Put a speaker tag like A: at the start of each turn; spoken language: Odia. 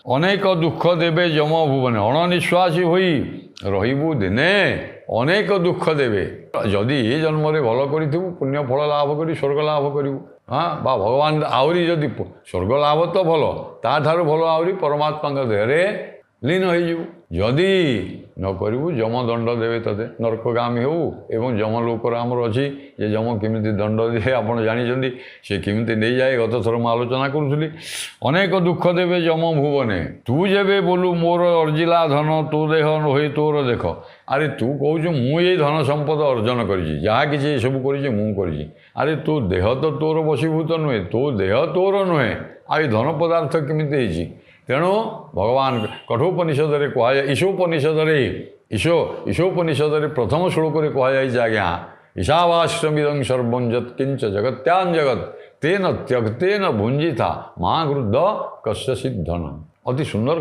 A: ଅନେକ ଦୁଃଖ ଦେବେ ଯମ ଭୁବନେ ଅଣନିଶ୍ୱାସୀ ହୋଇ ରହିବୁ ଦିନେ ଅନେକ ଦୁଃଖ ଦେବେ। ଯଦି ଏ ଜନ୍ମରେ ଭଲ କରିଥିବୁ ପୁଣ୍ୟ ଫଳ ଲାଭ କରି ସ୍ୱର୍ଗ ଲାଭ କରିବୁ। ହଁ ବା ଭଗବାନ ଆହୁରି ଯଦି ସ୍ୱର୍ଗ ଲାଭ ତ ଭଲ, ତାଠାରୁ ଭଲ ଆହୁରି ପରମାତ୍ମାଙ୍କ ଦେହରେ ଲୀନ ହେଇଯିବୁ। ଯଦି ନ କରିବୁ ଯମ ଦଣ୍ଡ ଦେବେ ତତେ, ନରକଗାମୀ ହେଉ। ଏବଂ ଯମ ଲୋକର ଆମର ଅଛି ଯେ ଯମ କେମିତି ଦଣ୍ଡ ଦିଏ ଆପଣ ଜାଣିଛନ୍ତି, ସେ କେମିତି ନେଇଯାଏ ଗତ ଥର ମୁଁ ଆଲୋଚନା କରୁଥିଲି। ଅନେକ ଦୁଃଖ ଦେବେ ଯମ ଭୁବନେ ତୁ ଯେବେ ବୋଲୁ ମୋର ଅର୍ଜିଲା ଧନ ତୋ ଦେହ ନୋହେ ତୋର ଦେଖ। ଆରେ ତୁ କହୁଛୁ ମୁଁ ଏଇ ଧନ ସମ୍ପଦ ଅର୍ଜନ କରିଛି, ଯାହା କିଛି ଏସବୁ କରିଛି ମୁଁ କରିଛି। ଆରେ ତୋ ଦେହ ତ ତୋର ବଶୀଭୂତ ନୁହେଁ, ତୋ ଦେହ ତୋର ନୁହେଁ, ଆଉ ଏ ଧନ ପଦାର୍ଥ କେମିତି ହେଇଛି? ତେଣୁ ଭଗବାନ କଠୋପନିଷଦରେ କୁହାଯାଏ, ଈଶୋପନିଷଦରେ ପ୍ରଥମ ଶ୍ଲୋକରେ କୁହାଯାଇଛି ଆଜ୍ଞା ଈଶାବାସ୍ୟମିଦଂ ସର୍ବଂ ଯତ୍କିଞ୍ଚ ଜଗତ୍ୟାଂ ଜଗତ୍ ତେନ ତ୍ୟକ୍ତେନ ଭୁଞ୍ଜିଥା ମା ଗୃଦ୍ଧ କସ୍ୟଚିତ୍ ଧନ। ଅତି ସୁନ୍ଦର